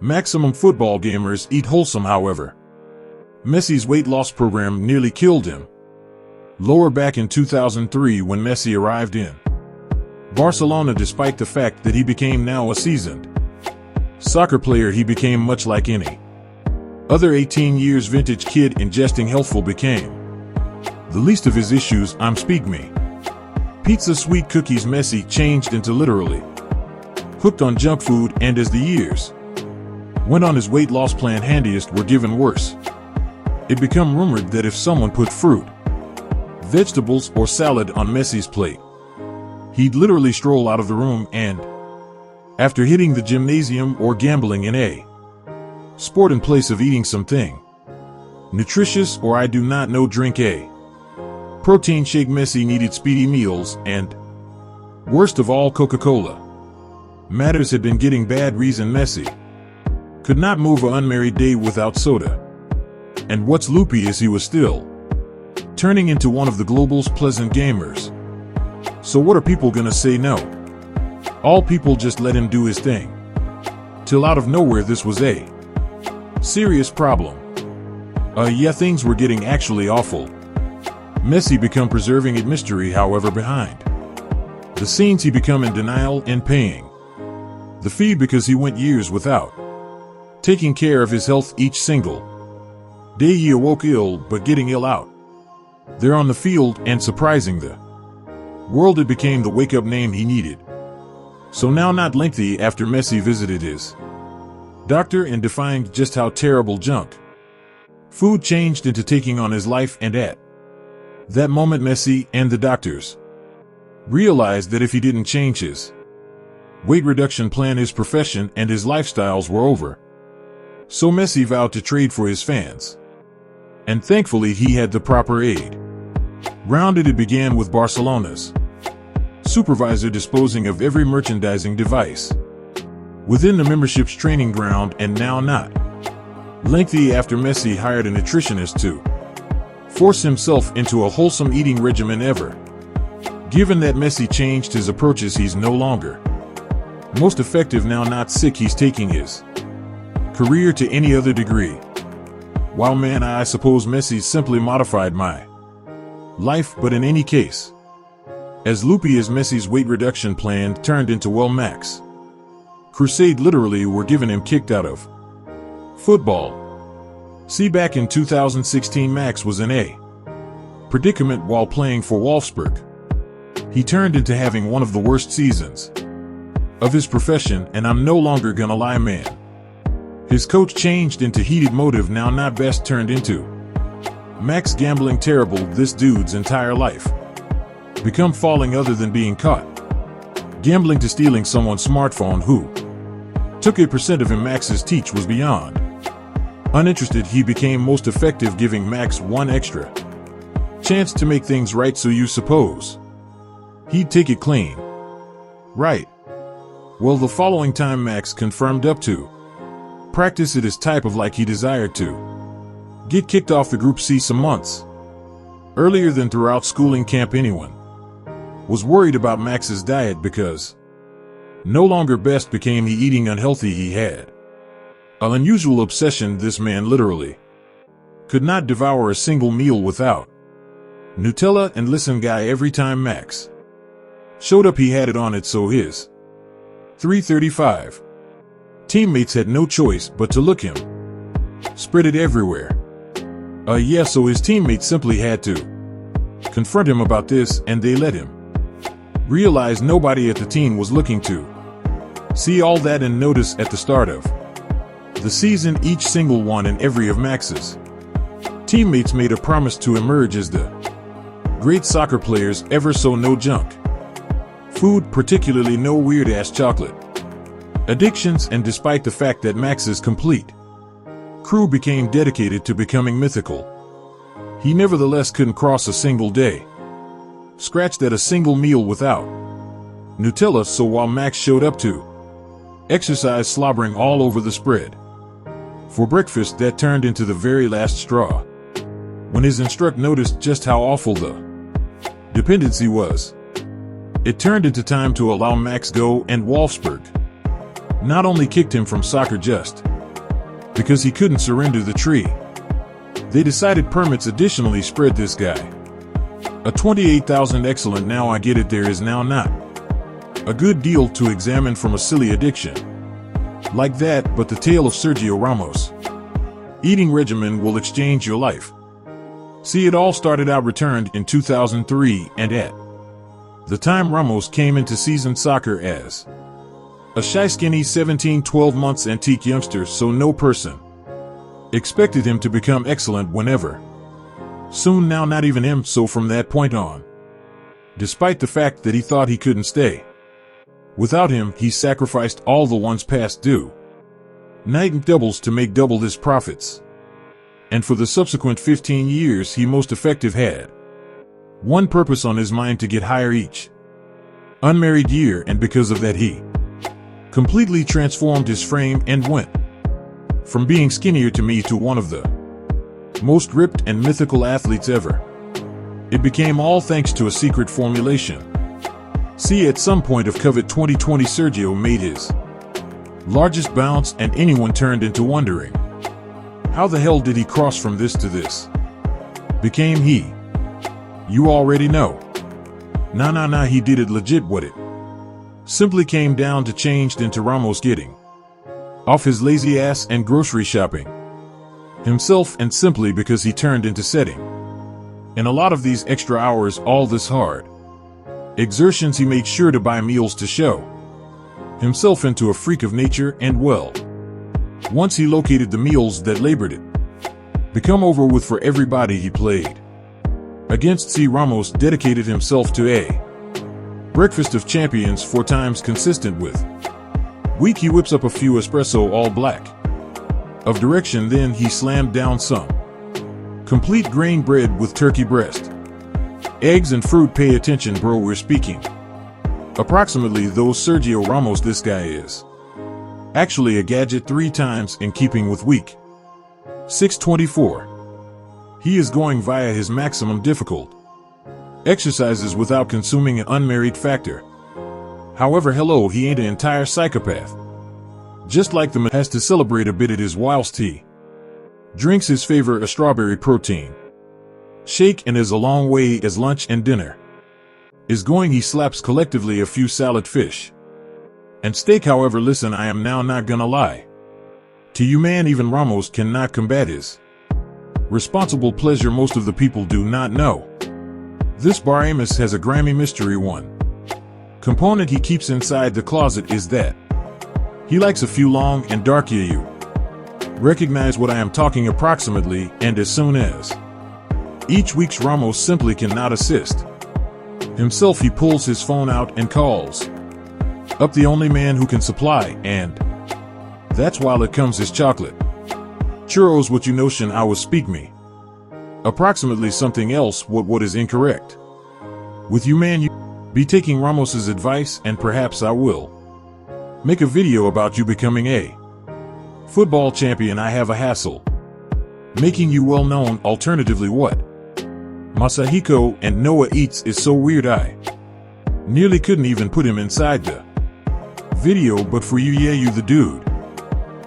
Maximum football gamers eat wholesome, however. Messi's weight loss program nearly killed him. Lower back in 2003 when Messi arrived in Barcelona. Despite the fact that he became now a seasoned soccer player, he became much like any other 18 years vintage kid. Ingesting healthful became the least of his issues. Speak me. Pizza, sweet cookies. Messi changed into literally hooked on junk food, and as the years went on, his weight loss plan handiest were given worse. It became rumored that if someone put fruit, vegetables, or salad on Messi's plate, he'd literally stroll out of the room, and after hitting the gymnasium or gambling in a sport in place of eating something nutritious, or I do not know, drink a protein shake. Messi needed speedy meals, and worst of all, Coca-Cola. Matters had been getting bad. Reason: Messi could not move an unmarried day without soda. And what's loopy is he was still turning into one of the global's pleasant gamers. So what are people gonna say? No. All people just let him do his thing. Till out of nowhere this was a serious problem. Yeah, things were getting actually awful. Messi become preserving it mystery, however, behind the scenes he become in denial and paying the fee because he went years without taking care of his health. Each single day he awoke ill, but getting ill out there on the field and surprising the world. It became the wake-up name he needed. So now, not lengthy after Messi visited his doctor and defined just how terrible junk food changed into taking on his life, and at that moment Messi and the doctors realized that if he didn't change his weight reduction plan, his profession and his lifestyles were over. So Messi vowed to trade for his fans. And thankfully he had the proper aid. Rounded, it began with Barcelona's supervisor disposing of every merchandising device within the membership's training ground, and now not lengthy after Messi hired a nutritionist to force himself into a wholesome eating regimen. Ever given that Messi changed his approaches, he's no longer most effective. Now not sick, he's taking his career to any other degree. Wow, man, I suppose Messi simply modified my life, but in any case, as loopy as Messi's weight reduction plan turned into, well, Max crusade literally were giving him kicked out of football. See, back in 2016 Max was in a predicament while playing for Wolfsburg. He turned into having one of the worst seasons of his profession, and I'm no longer gonna lie, man. His coach changed into heated motive. Now not best turned into Max gambling terrible. This dude's entire life become falling other than being caught gambling to stealing someone's smartphone who took 8% of him. Max's teach was beyond uninterested. He became most effective, giving Max one extra chance to make things right. So you suppose he'd take it clean, right? Well, the following time Max confirmed up to practice it as type of like he desired to get kicked off the Group C some months earlier than throughout schooling camp. Anyone was worried about Max's diet because no longer best became he eating unhealthy. He had an unusual obsession. This man literally could not devour a single meal without Nutella, and listen, guy, every time Max showed up he had it on it. So his 335 teammates had no choice but to look him spread it everywhere. Yeah, so his teammates simply had to confront him about this, and they let him realize nobody at the team was looking to see all that. And notice at the start of the season, each single one and every of Max's teammates made a promise to emerge as the great soccer players ever. So no junk food, particularly no weird-ass chocolate addictions. And despite the fact that Max's complete crew became dedicated to becoming mythical, he nevertheless couldn't cross a single day scratched at a single meal without Nutella. So while Max showed up to exercise slobbering all over the spread for breakfast, that turned into the very last straw when his instructor noticed just how awful the dependency was. It turned into time to allow Max go, and Wolfsburg not only kicked him from soccer just because he couldn't surrender the tree. They decided permits additionally spread this guy. A 28,000 excellent now I get it there is now not. A good deal to examine from a silly addiction. Like that, but the tale of Sergio Ramos. Eating regimen will exchange your life. See, it all started out returned in 2003 and at the time Ramos came into seasoned soccer as a shy skinny 12 months antique youngster, so no person expected him to become excellent whenever. Soon now not even him, so from that point on, despite the fact that he thought he couldn't stay without him, he sacrificed all the ones past due night and doubles to make double his profits. And for the subsequent 15 years he most effective had one purpose on his mind: to get higher each unmarried year, and because of that he completely transformed his frame and went from being skinnier to me to one of the most ripped and mythical athletes ever. It became all thanks to a secret formulation. See, at some point of COVID 2020 Sergio made his largest bounce, and anyone turned into wondering, how the hell did he cross from this to this? Became he. You already know. Nah, he did it legit. What it simply came down to changed into Ramos getting off his lazy ass and grocery shopping himself, and simply because he turned into setting in a lot of these extra hours, all this hard exertions, he made sure to buy meals to show himself into a freak of nature. And well, once he located the meals that labored it become over with for everybody he played against, see, Ramos dedicated himself to a breakfast of champions 4 times consistent with week. He whips up a few espresso all black of direction, then he slammed down some complete grain bread with turkey breast, eggs and fruit. Pay attention bro, we're speaking approximately those Sergio Ramos. This guy is actually a gadget 3 times in keeping with week 624. He is going via his maximum difficult exercises without consuming an unmarried factor. However, hello, he ain't an entire psychopath. Just like the man has to celebrate a bit at his whilst he drinks his favorite a strawberry protein shake, and as a long way as lunch and dinner is going, he slaps collectively a few salad, fish and steak. However, listen, I am now not gonna lie to you, man, even Ramos cannot combat his responsible pleasure. Most of the people do not know this bar Amos has a Grammy mystery. One component he keeps inside the closet is that he likes a few long and dark. You recognize what I am talking approximately, and as soon as each week's Ramos simply cannot assist himself, he pulls his phone out and calls up the only man who can supply, and that's while it comes his chocolate churros. What you notion I was speak me approximately something else. What is incorrect with you, man? You be taking Ramos's advice, and perhaps I will make a video about you becoming a football champion. I have a hassle making you well known. Alternatively, what Masahiko and Noah eats is so weird I nearly couldn't even put him inside the video. But for you, yeah, you the dude.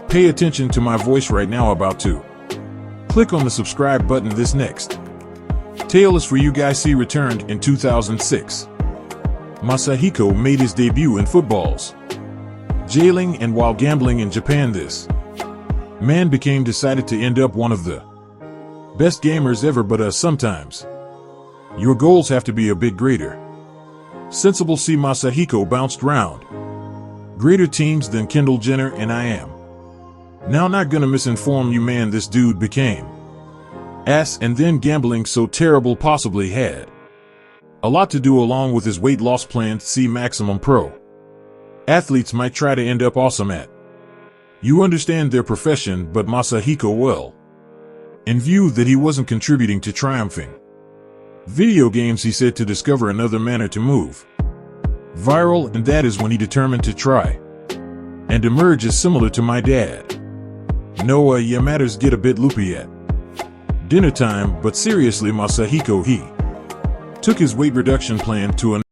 Pay attention to my voice right now. About to click on the subscribe button. This next tale is for you guys. See, returned in 2006. Masahiko made his debut in football's jailing, and while gambling in Japan, this man became decided to end up one of the best gamers ever. But sometimes your goals have to be a bit greater. Sensible. See, Masahiko bounced round greater teams than Kendall Jenner, and I am now not gonna misinform you, man. This dude became ass, and then gambling so terrible possibly had a lot to do along with his weight loss plan. See, maximum pro athletes might try to end up awesome at you understand their profession, but Masahiko, well, in view that he wasn't contributing to triumphing video games, he said to discover another manner to move viral, and that is when he determined to try and emerge as similar to my dad. No, yeah, matters get a bit loopy at dinner time, but seriously, Masahiko, he took his weight reduction plan to